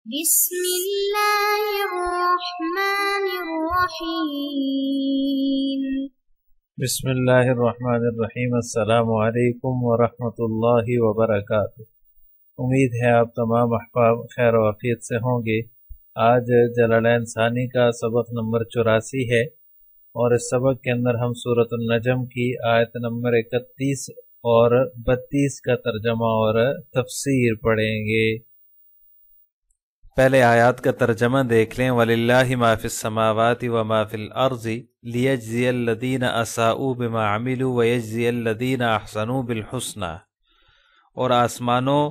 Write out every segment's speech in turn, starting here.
بسم الله الرحمن الرحيم بسم اللہ الرحمن الرحیم۔ السلام علیکم ورحمۃ اللہ وبرکاتہ۔ امید ہے آپ تمام احباب خیر و عافیت سے ہوں گے۔ آج جلالین ثانی کا سبق نمبر 84 ہے، اور اس سبق کے اندر ہم سورۃ النجم کی آیت نمبر 31 اور 32 کا ترجمہ اور تفسیر پڑھیں گے۔ پہلے آیات کا ترجمہ دیکھ لیں۔ وَلِلَّهِ مَا فِي السَّمَاوَاتِ وَمَا فِي الْأَرْضِ لِيَجْزِيَ الَّذِينَ أَسَاءُوا بِمَا عَمِلُوا وَيَجْزِيَ الَّذِينَ أَحْسَنُوا بِالْحُسْنَى، اور آسمانوں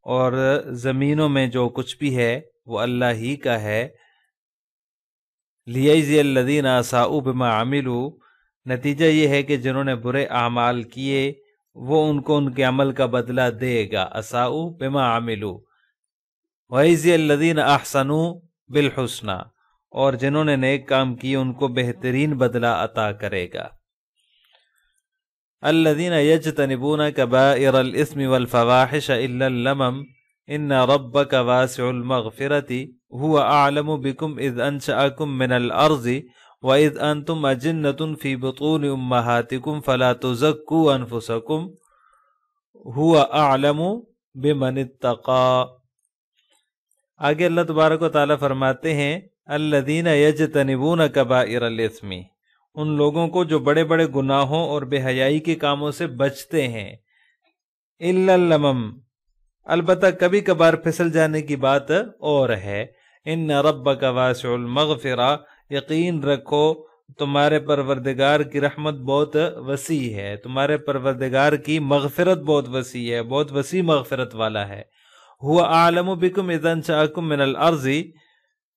اور زمینوں میں جو کچھ بھی ہے وہ اللہ ہی کا ہے۔ لِيَجْزِيَ الَّذِينَ أَسَاءُوا بِمَا عَمِلُوا، نتیجہ یہ ہے کہ جنہوں نے برے اعمال کیے وہ ان کو ان کے عمل کا بدلہ دے گا۔ أَسَاءُوا بِمَا عَمِلُوا وَيَجْزِيَ الَّذِينَ أَحْسَنُوا بِالْحُسْنَى، اور جنہوں نے نیک کام کیے ان کو بہترین بدلہ عطا کرے گا۔ الَّذِينَ يَجْتَنِبُونَ كَبَائِرَ الْإِثْمِ وَالْفَوَاحِشَ إِلَّا اللَّمَمَ إِنَّ رَبَّكَ وَاسِعُ الْمَغْفِرَةِ هُوَ أَعْلَمُ بِكُمْ إِذْ أَنشَأَكُم مِّنَ الْأَرْضِ وَإِذْ أَنتُمْ أَجِنَّةٌ فِي بُطُونِ أُمَّهَاتِكُمْ فَلَا تُزَكُّوا أَنفُسَكُمْ هُوَ أَعْلَمُ بِمَنِ اتَّقَىٰ۔ آگے اللہ تبارک و تعالیٰ فرماتے ہیں الذین یجتنبون کبائر الاثم، ان لوگوں کو جو بڑے بڑے گناہوں اور بے حیائی کے کاموں سے بچتے ہیں۔ الا اللمم، البتہ کبھی کبھار پھسل جانے کی بات اور ہے۔ ان ربک واسع المغفرہ، یقین رکھو تمہارے پروردگار کی رحمت بہت وسیع ہے، تمہارے پروردگار کی مغفرت بہت وسیع ہے، بہت وسیع مغفرت والا ہے۔ هو اعلم بكم اذا انشأكم من الارض،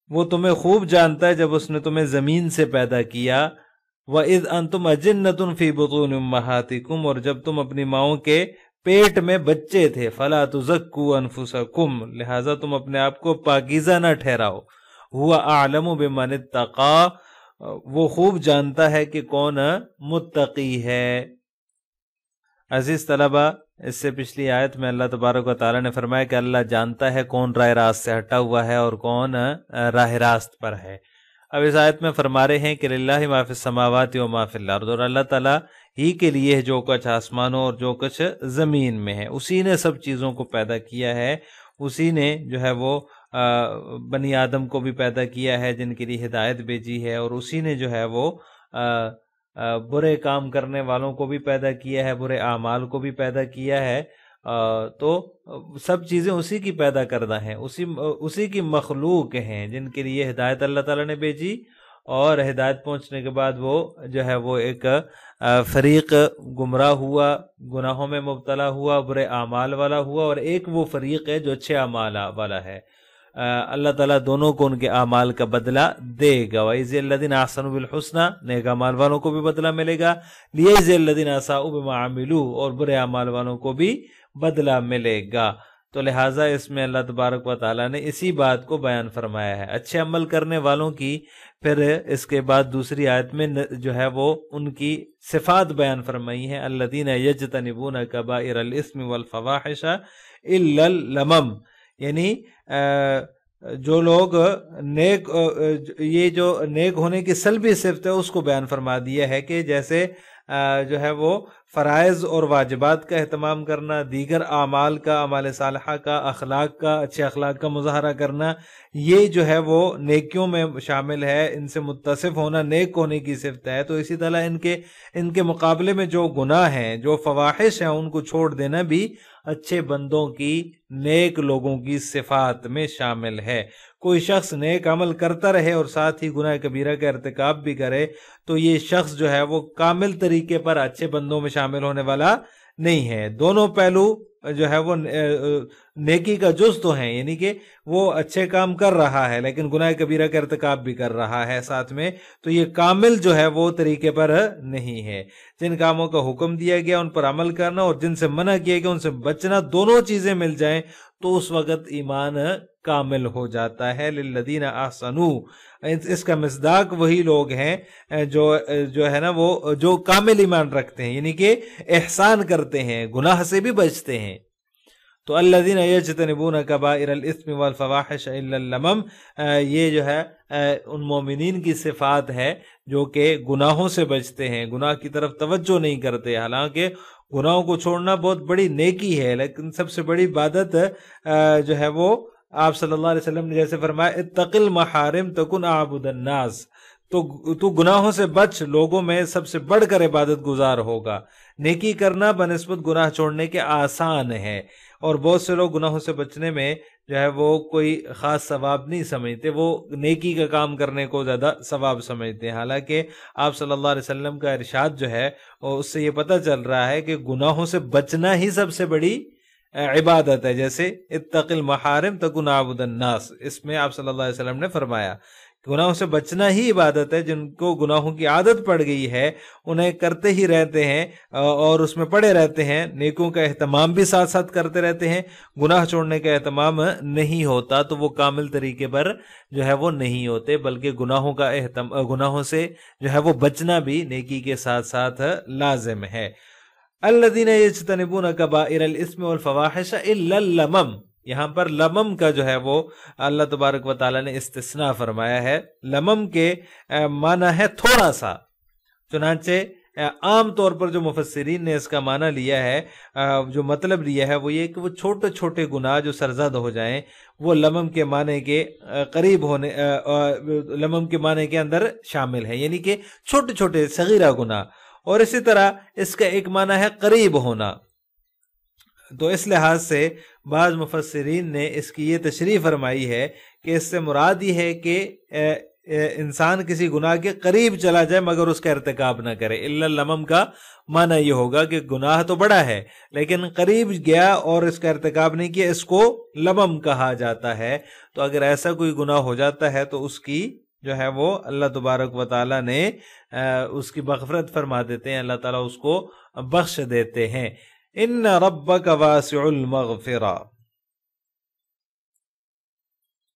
وہ تمہیں خوب جانتا ہے جب اس نے تمہیں زمین سے پیدا کیا۔ وَإِذْ أَنْتُمْ أَجِنَّةٌ فِي بُطُونِ أُمَّهَاتِكُمْ، اور جب تم اپنی ماؤں کے پیٹ میں بچے تھے۔ فَلَا تُزَكُّوا أَنفُسَكُمْ، لہٰذا تم اپنے آپ کو پاکیزہ نہ ٹھہراؤ۔ هُوَ أَعْلَمُ بِمَنِ اتَّقَىٰ، وہ خوب جانتا ہے کہ کون متقی ہے۔ عزیز طلبہ، اس سے پچھلی آیت میں اللہ تبارک و تعالیٰ نے فرمایا کہ اللہ جانتا ہے کون راہ راست سے ہٹا ہوا ہے اور کون راہ راست پر ہے۔ اب اس آیت میں فرما رہے ہیں کہ للہ ما فی السماوات و ما فی الارض، اور اللہ تعالیٰ ہی کے لیے ہے جو کچھ آسمانوں اور جو کچھ زمین میں ہے۔ اسی نے سب چیزوں کو پیدا کیا ہے، اسی نے جو ہے وہ بنی آدم کو بھی پیدا کیا ہے جن کے لیے ہدایت بھیجی ہے، اور اسی نے جو ہے وہ برے کام کرنے والوں کو بھی پیدا کیا ہے، برے اعمال کو بھی پیدا کیا ہے۔ تو سب چیزیں اسی کی پیدا کردہ ہیں، اسی کی مخلوق ہیں جن کے لیے ہدایت اللہ تعالیٰ نے بھیجی، اور ہدایت پہنچنے کے بعد وہ جو ہے وہ ایک فریق گمراہ ہوا، گناہوں میں مبتلا ہوا، برے اعمال والا ہوا، اور ایک وہ فریق ہے جو اچھے اعمال والا ہے۔ اللہ تعالیٰ دونوں کو ان کے اعمال کا بدلہ دے گا۔ وَيَجْزِيَ الَّذِينَ أَحْسَنُوا بِالْحُسْنَى، نیک اعمال والوں کو بھی بدلہ ملے گا۔ لِيَجْزِيَ الَّذِينَ أَسَاءُوا بِمَا عَمِلُوا، اور برے اعمال والوں کو بھی بدلہ ملے گا۔ تو لہٰذا اس میں اللہ تبارک و تعالیٰ نے اسی بات کو بیان فرمایا ہے، اچھے عمل کرنے والوں کی۔ پھر اس کے بعد دوسری آیت میں جو ہے وہ ان کی صفات بیان فرمائی ہیں۔ الَّذِينَ يَجْتَنِبُونَ كَبَائِرَ الْإِثْمِ وَالْفَوَاحِشَ إِلَّا اللَّمَمَ، یعنی جو لوگ یہ جو نیک ہونے کی سلبی صفت ہے اس کو بیان فرما دیا ہے کہ جیسے جو ہے وہ فرائض اور واجبات کا اہتمام کرنا، دیگر اعمال کا، اعمال صالحہ کا، اخلاق کا، اچھے اخلاق کا مظاہرہ کرنا، یہ جو ہے وہ نیکیوں میں شامل ہے، ان سے متصف ہونا نیک ہونے کی صفت ہے۔ تو اسی طرح ان کے مقابلے میں جو گناہ ہیں، جو فواحش ہیں، ان کو چھوڑ دینا بھی اچھے بندوں کی، نیک لوگوں کی صفات میں شامل ہے۔ کوئی شخص نیک عمل کرتا رہے اور ساتھ ہی گناہ کبیرہ کا ارتکاب بھی کرے تو یہ شخص جو ہے وہ کامل طریقے پر اچھے بندوں میں شامل ہونے والا نہیں ہے۔ دونوں پہلو جو ہے وہ نیکی کا جز تو ہیں، یعنی کہ وہ اچھے کام کر رہا ہے لیکن گناہ کبیرہ کا ارتکاب بھی کر رہا ہے ساتھ میں، تو یہ کامل جو ہے وہ طریقے پر نہیں ہے۔ جن کاموں کا حکم دیا گیا ان پر عمل کرنا اور جن سے منع کیا گیا ان سے بچنا، دونوں چیزیں مل جائیں تو اس وقت ایمان کامل ہو جاتا ہے۔ للذین احسنوا، اس کا مصداق وہی لوگ ہیں جو ہے نا وہ جو کامل ایمان رکھتے ہیں، یعنی کہ احسان کرتے ہیں، گناہ سے بھی بچتے ہیں۔ تو الذین یجتنبون کبائر الاثم والفواحش الا اللمم، یہ جو ہے ان مومنین کی صفات ہے جو کہ گناہوں سے بچتے ہیں، گناہ کی طرف توجہ نہیں کرتے. حالانکہ گناہوں کو چھوڑنا بہت بڑی نیکی ہے، لیکن سب سے بڑی عبادت جو ہے وہ آپ صلی اللہ علیہ وسلم نے جیسے فرمایا اتق المحارم تکن اعبد الناس، تو گناہوں سے بچ، لوگوں میں سب سے بڑھ کر عبادت گزار ہوگا. نیکی کرنا بنسبت گناہ چھوڑنے کے آسان ہے، اور بہت سے لوگ گناہوں سے بچنے میں جو ہے وہ کوئی خاص ثواب نہیں سمجھتے، وہ نیکی کا کام کرنے کو زیادہ ثواب سمجھتے ہیں. حالانکہ آپ صلی اللہ علیہ وسلم کا ارشاد جو ہے اس سے یہ پتہ چل رہا ہے کہ گناہوں سے بچنا ہی سب سے بڑی عبادت ہے. جیسے اتق المحارم تکن اعبد الناس، اس میں آپ صلی اللہ علیہ وسلم نے فرمایا گناہوں سے بچنا ہی عبادت ہے. جن کو گناہوں کی عادت پڑ گئی ہے انہیں کرتے ہی رہتے ہیں اور اس میں پڑے رہتے ہیں، نیکوں کا اہتمام بھی ساتھ ساتھ کرتے رہتے ہیں، گناہ چھوڑنے کا اہتمام نہیں ہوتا، تو وہ کامل طریقے پر جو ہے وہ نہیں ہوتے، بلکہ گناہوں سے جو ہے وہ بچنا بھی نیکی کے ساتھ ساتھ لازم ہے. الذین یجتنبون کبائر الاثم والفواحش الا اللمم، یہاں پر لمم کا جو ہے وہ اللہ تبارک و تعالیٰ نے استثناء فرمایا ہے. لمم کے معنی ہے تھوڑا سا، چنانچہ عام طور پر جو مفسرین نے اس کا معنی لیا ہے، جو مطلب لیا ہے وہ یہ کہ وہ چھوٹے چھوٹے گناہ جو سرزد ہو جائیں وہ لمم کے معنی کے قریب ہونے، لمم کے معنی کے اندر شامل ہیں، یعنی کہ چھوٹے چھوٹے صغیرہ گناہ. اور اسی طرح اس کا ایک معنی ہے قریب ہونا. تو اس لحاظ سے بعض مفسرین نے اس کی یہ تشریح فرمائی ہے کہ اس سے مراد یہ ہے کہ انسان کسی گناہ کے قریب چلا جائے مگر اس کا ارتکاب نہ کرے. الا اللمم کا معنی یہ ہوگا کہ گناہ تو بڑا ہے لیکن قریب گیا اور اس کا ارتکاب نہیں کیا، اس کو لمم کہا جاتا ہے. تو اگر ایسا کوئی گناہ ہو جاتا ہے تو اس کی جو ہے وہ اللہ تبارک و تعالیٰ نے اس کی مغفرت فرما دیتے ہیں، اللہ تعالیٰ اس کو بخش دیتے ہیں. ان ربک واسع المغفرہ،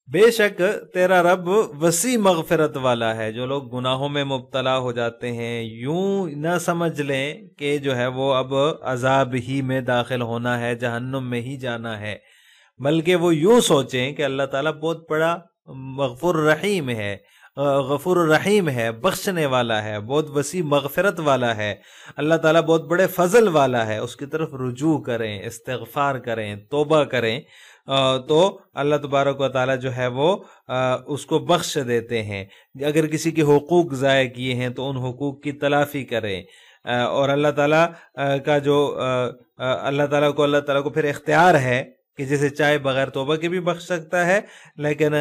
بے شک تیرا رب وسیع مغفرت والا ہے. جو لوگ گناہوں میں مبتلا ہو جاتے ہیں یوں نہ سمجھ لیں کہ جو ہے وہ اب عذاب ہی میں داخل ہونا ہے، جہنم میں ہی جانا ہے، بلکہ وہ یوں سوچیں کہ اللہ تعالیٰ بہت بڑا غفور رحیم ہے، غفور الرحیم ہے، بخشنے والا ہے، بہت وسیع مغفرت والا ہے. اللہ تعالیٰ بہت بڑے فضل والا ہے، اس کی طرف رجوع کریں، استغفار کریں، توبہ کریں تو اللہ تبارک و تعالیٰ جو ہے وہ اس کو بخش دیتے ہیں. اگر کسی کے حقوق ضائع کیے ہیں تو ان حقوق کی تلافی کریں، اور اللہ تعالیٰ کا جو اللہ تعالیٰ کو پھر اختیار ہے کہ جسے چاہے بغیر توبہ کے بھی بخش سکتا ہے، لیکن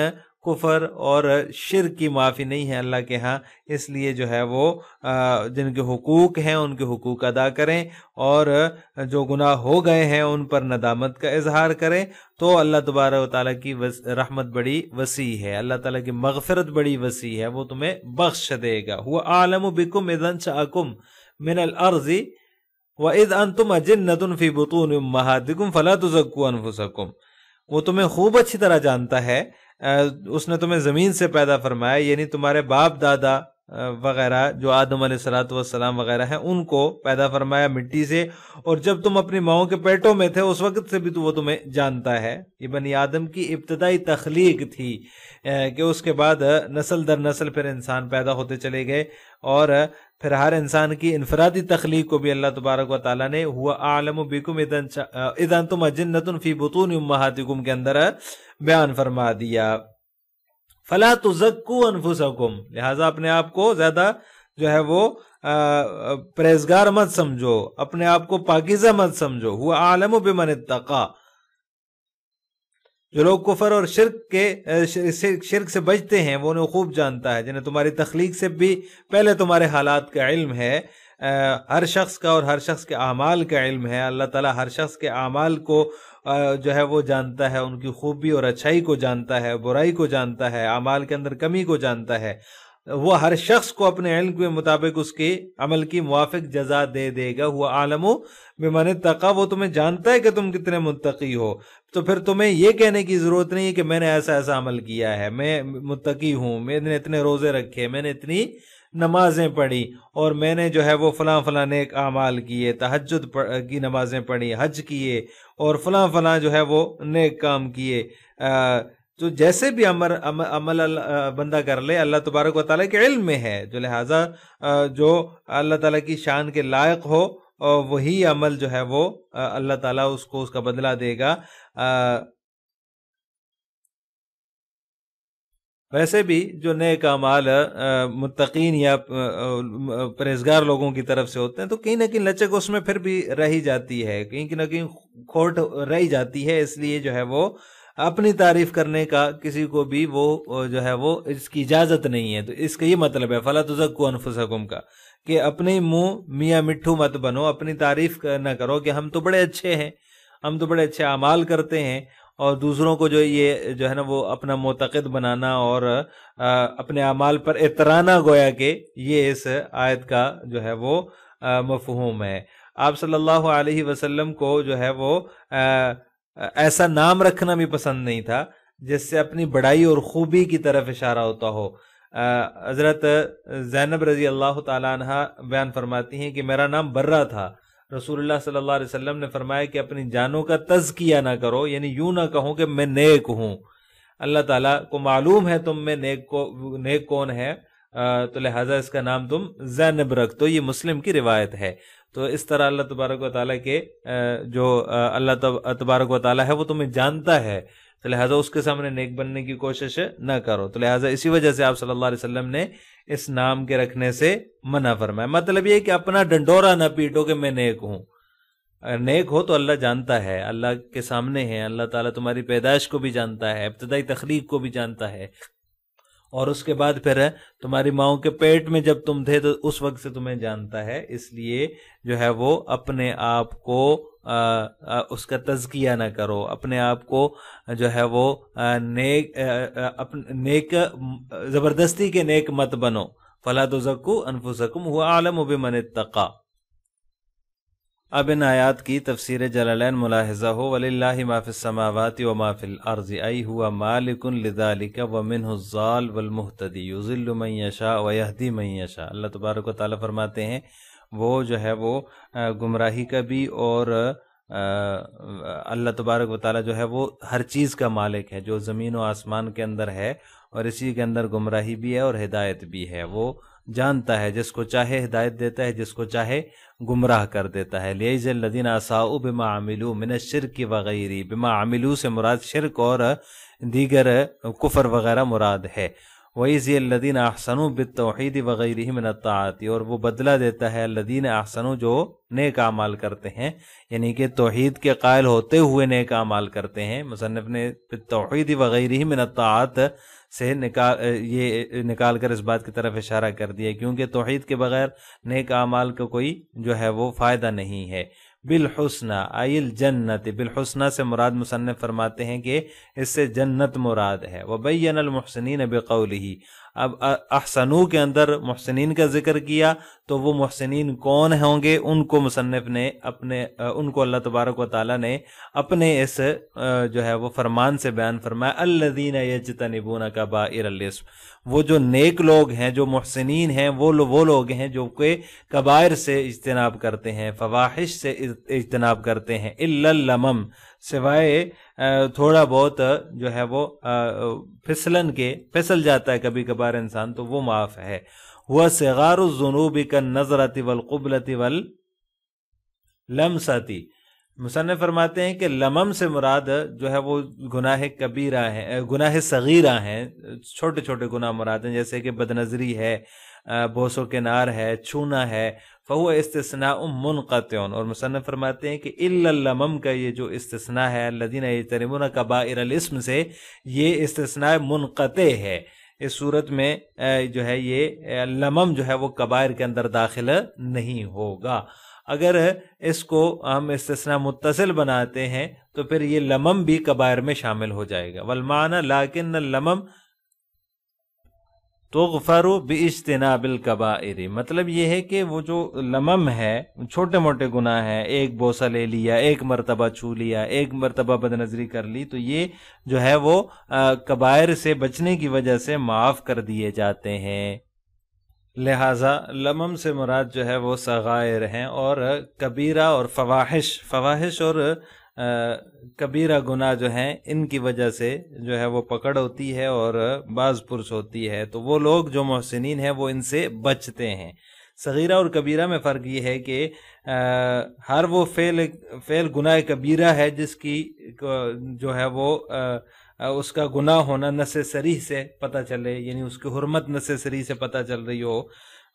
کفر اور شرک کی معافی نہیں ہے اللہ کے ہاں. اس لیے جو ہے وہ جن کے حقوق ہیں ان کے حقوق ادا کریں، اور جو گناہ ہو گئے ہیں ان پر ندامت کا اظہار کریں. تو اللہ تبارک و تعالیٰ کی رحمت بڑی وسیع ہے، اللہ تعالیٰ کی مغفرت بڑی وسیع ہے، وہ تمہیں بخش دے گا. هو اعلم بكم اذ انشأكم من الارض واذ انتم اجنة في بطون امهاتكم فلا تزكوا انفسكم. وہ تمہیں خوب اچھی طرح جانتا ہے، اس نے تمہیں زمین سے پیدا فرمایا، یعنی تمہارے باپ دادا وغیرہ جو آدم علیہ الصلوۃ والسلام وغیرہ ہیں ان کو پیدا فرمایا مٹی سے، اور جب تم اپنی ماؤں کے پیٹوں میں تھے اس وقت سے بھی تو وہ تمہیں جانتا ہے. یہ بنی آدم کی ابتدائی تخلیق تھی کہ اس کے بعد نسل در نسل پھر انسان پیدا ہوتے چلے گئے، اور پھر ہر انسان کی انفرادی تخلیق کو بھی اللہ تبارک و تعالیٰ نے ہوا اعلم بکم اذ انتم اجنة فی بطون امہاتکم کے اندر بیان فرما دیا. فلا تزکوا انفسکم، لہذا اپنے آپ کو زیادہ جو ہے وہ پرہیزگار مت سمجھو، اپنے آپ کو پاکیزہ مت سمجھو. ہوا اعلم بمن اتقی، جو لوگ کفر اور شرک سے بچتے ہیں وہ انہیں خوب جانتا ہے، جنہیں تمہاری تخلیق سے بھی پہلے تمہارے حالات کا علم ہے، ہر شخص کا اور ہر شخص کے اعمال کا علم ہے. اللہ تعالیٰ ہر شخص کے اعمال کو جو ہے وہ جانتا ہے، ان کی خوبی اور اچھائی کو جانتا ہے، برائی کو جانتا ہے، اعمال کے اندر کمی کو جانتا ہے. وہ ہر شخص کو اپنے علم کے مطابق اس کے عمل کی موافق جزا دے دے گا. ہوا عالم بمن اتقی، وہ تمہیں جانتا ہے کہ تم کتنے متقی ہو. تو پھر تمہیں یہ کہنے کی ضرورت نہیں کہ میں نے ایسا عمل کیا ہے، میں متقی ہوں، میں نے اتنے روزے رکھے، میں نے اتنی نمازیں پڑھی اور میں نے جو ہے وہ فلاں فلاں نیک اعمال کیے، تہجد کی نمازیں پڑھی، حج کیے اور فلاں فلاں جو ہے وہ نیک کام کیے، تو جیسے بھی عمل بندہ کر لے اللہ تبارک و تعالیٰ کے علم میں ہے، جو لہٰذا جو اللہ تعالیٰ کی شان کے لائق ہو وہی عمل جو ہے وہ اللہ تعالیٰ اس کو اس کا بدلہ دے گا۔ ویسے بھی جو نیک اعمال متقین یا پرہیزگار لوگوں کی طرف سے ہوتے ہیں تو کہیں نہ کہیں لچک اس میں پھر بھی رہی جاتی ہے، کہیں نہ کہیں کھوٹ رہی جاتی ہے، اس لیے جو ہے وہ اپنی تعریف کرنے کا کسی کو بھی وہ جو ہے وہ اس کی اجازت نہیں ہے۔ تو اس کا یہ مطلب ہے فَلَا تُزَكُّوا أَنفُسَكُمْ کا، کہ اپنے منہ میاں مٹھو مت بنو، اپنی تعریف نہ کرو کہ ہم تو بڑے اچھے ہیں، ہم تو بڑے اچھے اعمال کرتے ہیں، اور دوسروں کو یہ جو ہے نا وہ اپنا معتقد بنانا اور اپنے اعمال پر اعترانا گویا کہ یہ اس آیت کا جو ہے وہ مفہوم ہے۔ آپ صلی اللہ علیہ وسلم کو جو ہے وہ ایسا نام رکھنا بھی پسند نہیں تھا جس سے اپنی بڑائی اور خوبی کی طرف اشارہ ہوتا ہو۔ حضرت زینب رضی اللہ تعالیٰ عنہ بیان فرماتی ہیں کہ میرا نام برہ تھا، رسول اللہ صلی اللہ علیہ وسلم نے فرمایا کہ اپنی جانوں کا تزکیہ نہ کرو، یعنی یوں نہ کہو کہ میں نیک ہوں، اللہ تعالیٰ کو معلوم ہے تم میں نیک کون ہے، تو لہٰذا اس کا نام تم زینب رکھ دو۔ یہ مسلم کی روایت ہے۔ تو اس طرح اللہ تبارک و تعالیٰ کے جو اللہ تبارک و تعالیٰ ہے وہ تمہیں جانتا ہے، تو لہٰذا اس کے سامنے نیک بننے کی کوشش نہ کرو۔ تو لہٰذا اسی وجہ سے آپ صلی اللہ علیہ وسلم نے اس نام کے رکھنے سے منع فرمایا۔ مطلب یہ کہ اپنا ڈنڈورا نہ پیٹو کہ میں نیک ہوں، نیک ہو تو اللہ جانتا ہے، اللہ کے سامنے ہے، اللہ تعالیٰ تمہاری پیدائش کو بھی جانتا ہے، ابتدائی تخلیق کو بھی جانتا ہے، اور اس کے بعد پھر تمہاری ماؤں کے پیٹ میں جب تم تھے تو اس وقت سے تمہیں جانتا ہے۔ اس لیے جو ہے وہ اپنے آپ کو اس کا تزکیہ نہ کرو، اپنے آپ کو جو ہے وہ نیک زبردستی کے نیک مت بنو۔ فَلَا تُزَكُّوا أَنفُسَكُمْ هُوَ أَعْلَمُ بِمَنِ اتَّقَىٰ۔ اب ان آیات کی تفسیر جلالین ملاحظہ ہو، وَلِلَّهِ مَا فِي السَّمَاوَاتِ وَمَا فِي الْأَرْضِ أَيْ هُوَ مَالِكٌ لِذَلِكَ وَمِنْهُ الضَّالُّ وَالْمُهْتَدِي يُضِلُّ مَن يَشَاءُ وَيَهْدِي مَن يَشَاءُ۔ اللہ تبارک و تعالیٰ فرماتے ہیں وہ جو ہے وہ گمراہی کا بھی اور اللہ تبارک و تعالیٰ جو ہے وہ ہر چیز کا مالک ہے، جو زمین و آسمان کے اندر ہے، اور اسی کے اندر گمراہی بھی ہے اور ہدایت بھی ہے۔ وہ جانتا ہے، جس کو چاہے ہدایت دیتا ہے، جس کو چاہے گمراہ کر دیتا ہے۔ لِيَجْزِيَ الَّذِينَ أَسَاءُوا بِمَا عَمِلُوا مِنَ الشِّرْكِ وَغَيْرِهِ، بِمَا عَمِلُوا سے مراد شرک اور دیگر کفر وغیرہ مراد ہے۔ وَيَجْزِيَ الَّذِينَ أَحْسَنُوا بِالتَّوْحِيدِ وَغَيْرِهِ مِنَ الطَّاعَاتِ، اور وہ بدلہ دیتا ہے الَّذِينَ أَحْسَنُوا جو نیک اعمال کرتے ہیں، یعنی کہ توحید کے قائل ہوتے ہوئے نیک اعمال کرتے ہیں۔ مصنف نے بالتوحید وغیرہ من الطاعات سے یہ نکال کر اس بات کی طرف اشارہ کر دیا، کیونکہ توحید کے بغیر نیک اعمال کا کوئی جو ہے وہ فائدہ نہیں ہے۔ بالحسنى ای الجنت، بالحسنى سے مراد مصنف فرماتے ہیں کہ اس سے جنت مراد ہے۔ وبین المحسنین بقولہ، اب احسنو کے اندر محسنین کا ذکر کیا تو وہ محسنین کون ہوں گے، ان کو مصنف نے ان کو اللہ تبارک و تعالیٰ نے اپنے اس جو ہے وہ فرمان سے بیان فرمایا، الذین یجتنبون کبائر الاسم، وہ جو نیک لوگ ہیں، جو محسنین ہیں، وہ لوگ ہیں جو کہ کبائر سے اجتناب کرتے ہیں، فواحش سے اجتناب کرتے ہیں، الا اللمم، سوائے تھوڑا بہت جو ہے وہ پھسل جاتا ہے کبھی کبھار انسان، تو وہ معاف ہے۔ ہوا صغار الذنوب کالنظرۃ والقبلۃ واللمسۃ، مصنف فرماتے ہیں کہ لمم سے مراد جو ہے وہ گناہ کبیرہ ہیں، گناہ صغیرہ ہیں، چھوٹے چھوٹے گناہ مراد ہیں، جیسے کہ بدنظری ہے، بوس و کنار ہے، چھونا ہے، فہو استثناء منقطع، اور مصنف فرماتے ہیں کہ الا اللمم کا یہ جو استثناء ہے الذین یجتنبون کبائر الاسم سے، یہ استثناء منقطع ہے۔ اس صورت میں جو ہے یہ لمم جو ہے وہ کبائر کے اندر داخل نہیں ہوگا۔ اگر اس کو ہم استثناء متصل بناتے ہیں تو پھر یہ لمم بھی کبائر میں شامل ہو جائے گا۔ والمعنی لیکن اللمم تغفر باجتناب الکبائر، مطلب یہ ہے کہ وہ جو لمم ہے، چھوٹے موٹے گناہ ہیں، ایک بوسہ لے لیا، ایک مرتبہ چھو لیا، ایک مرتبہ بدنظری کر لی، تو یہ جو ہے وہ کبائر سے بچنے کی وجہ سے معاف کر دیے جاتے ہیں۔ لہٰذا لمم سے مراد جو ہے وہ صغائر ہیں، اور کبیرہ اور فواحش اور کبیرہ گناہ جو ہیں ان کی وجہ سے جو ہے وہ پکڑ ہوتی ہے اور باز پرس ہوتی ہے، تو وہ لوگ جو محسنین ہیں وہ ان سے بچتے ہیں۔ صغیرہ اور کبیرہ میں فرق یہ ہے کہ ہر وہ فعل گناہ کبیرہ ہے جس کی جو ہے وہ اس کا گناہ ہونا نص صریح سے پتہ چلے، یعنی اس کی حرمت نص صریح سے پتہ چل رہی ہو،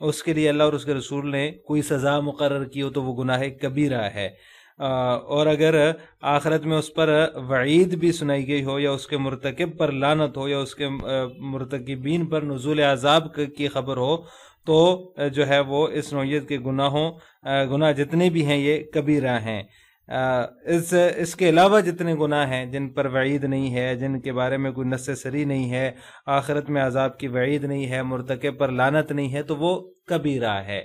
اس کے لیے اللہ اور اس کے رسول نے کوئی سزا مقرر کی ہو تو وہ گناہ کبیرہ ہے۔ اور اگر آخرت میں اس پر وعید بھی سنائی گئی ہو، یا اس کے مرتکب پر لعنت ہو، یا اس کے مرتکبین پر نزول عذاب کی خبر ہو، تو جو ہے وہ اس نوعیت کے گناہ جتنے بھی ہیں یہ کبیرہ ہیں۔ اس کے علاوہ جتنے گناہ ہیں جن پر وعید نہیں ہے، جن کے بارے میں کوئی نص صریح نہیں ہے، آخرت میں عذاب کی وعید نہیں ہے، مرتکب پر لعنت نہیں ہے، تو وہ کبیرہ ہے۔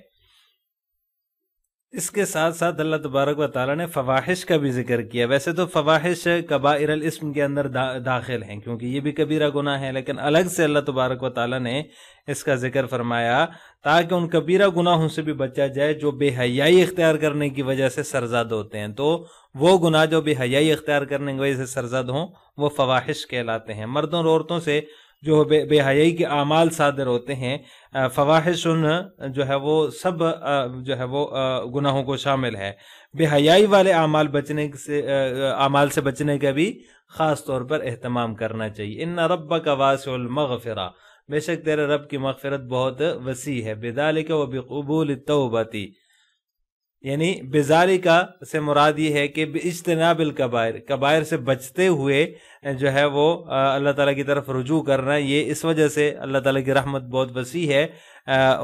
اس کے ساتھ ساتھ اللہ تبارک و تعالیٰ نے فواحش کا بھی ذکر کیا۔ ویسے تو فواحش کبائر الاسم کے اندر داخل ہیں کیونکہ یہ بھی کبیرہ گناہ ہے، لیکن الگ سے اللہ تبارک و تعالیٰ نے اس کا ذکر فرمایا تاکہ ان کبیرہ گناہوں سے بھی بچا جائے جو بے حیائی اختیار کرنے کی وجہ سے سرزد ہوتے ہیں۔ تو وہ گناہ جو بے حیائی اختیار کرنے کی وجہ سے سرزد ہوں وہ فواحش کہلاتے ہیں۔ مردوں اور عورتوں سے جو بے حیائی کے اعمال صادر ہوتے ہیں، فواحش جو ہے وہ سب جو ہے وہ گناہوں کو شامل ہے۔ بے حیائی والے اعمال سے بچنے کا بھی خاص طور پر اہتمام کرنا چاہیے۔ ان ربک واسع المغفرہ، بے شک تیرے رب کی مغفرت بہت وسیع ہے۔ بذالک وبقبول التوبۃ، یعنی بذالک سے مراد یہ ہے کہ باجتناب الکبائر، کبائر سے بچتے ہوئے جو ہے وہ اللہ تعالیٰ کی طرف رجوع کرنا، یہ اس وجہ سے اللہ تعالیٰ کی رحمت بہت وسیع ہے،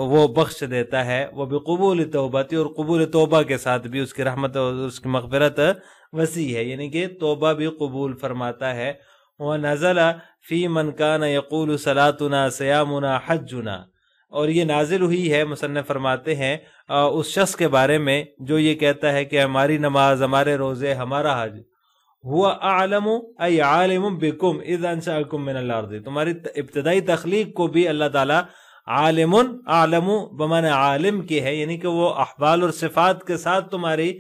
وہ بخش دیتا ہے۔ وہ بقبول توبہ، اور قبول توبہ کے ساتھ بھی اس کی رحمت اور اس کی مغفرت وسیع ہے، یعنی کہ توبہ بھی قبول فرماتا ہے۔ وَنَزَلَ فِي مَنْ كَانَ يَقُولُ صَلَاتُنَا صِيَامُنَا حَجُّنَا، اور یہ نازل ہوئی ہے، مصنف فرماتے ہیں، اس شخص کے بارے میں جو یہ کہتا ہے کہ ہماری نماز، ہمارے روزے، ہمارا حج، ہوا اعلم ای عالم بکم اذ انشأکم من الارض، تمہاری ابتدائی تخلیق کو بھی اللہ تعالیٰ عالم، اعلم بمعنی عالم کی ہے، یعنی کہ وہ احوال اور صفات کے ساتھ تمہاری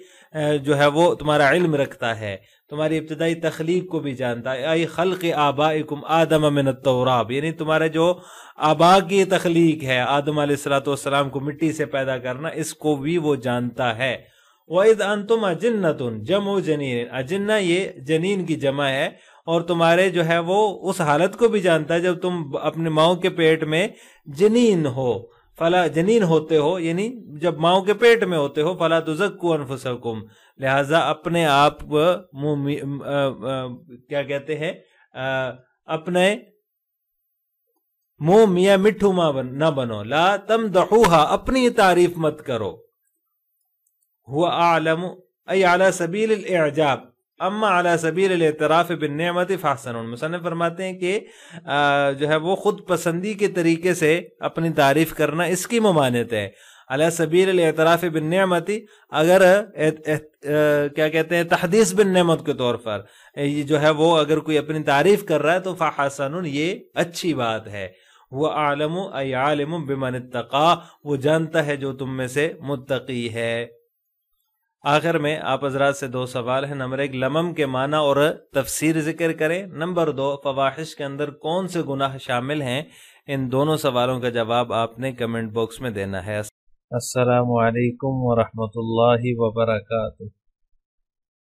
جو ہے وہ تمہارا علم رکھتا ہے، تمہاری ابتدائی تخلیق کو بھی جانتا ہے۔ ای خلق آبائکم آدم من التراب، یعنی تمہارے جو آبا کی تخلیق ہے، آدم علیہ السلام کو مٹی سے پیدا کرنا، اس کو بھی وہ جانتا ہے۔ وَإِذْ أَنْتُمْ أَجِنَّةٌ جمع جنین، اجنہ یہ جنین کی جمع ہے، اور تمہارے جو ہے وہ اس حالت کو بھی جانتا ہے جب تم اپنے ماؤں کے پیٹ میں جنین ہو، جنین ہوتے ہو، یعنی جب ماؤں کے پیٹ میں ہوتے ہو، فَلَا تُزَكُّوا أَنفُسَكُمْ، لہٰذا اپنے آپ کیا کہتے ہیں، اپنے منہ میاں مٹھو نہ بنو، لا تمدحوها، اپنی تعریف مت کرو، هو اعلم ای علی سبیل الاعجاب، اما علی سبیل الاعتراف بالنعمت فاحسن، مصنف فرماتے ہیں کہ جو ہے وہ خود پسندی کے طریقے سے اپنی تعریف کرنا اس کی ممانعت ہے۔ علی سبیل الاعتراف بالنعمت، اگر کیا کہتے ہیں تحدیث بالنعمت کے طور پر یہ جو ہے وہ اگر کوئی اپنی تعریف کر رہا ہے تو فحسن، یہ اچھی بات ہے۔ وہ عالم ای عالم بمن اتقا، وہ جانتا ہے جو تم میں سے متقی ہے۔ آخر میں آپ حضرات سے دو سوال ہیں، نمبر 1 لمم کے معنی اور تفسیر ذکر کریں، نمبر 2 فواحش کے اندر کون سے گناہ شامل ہیں۔ ان دونوں سوالوں کا جواب آپ نے کمنٹ باکس میں دینا ہے۔ السلام علیکم ورحمۃ اللہ وبرکاتہ۔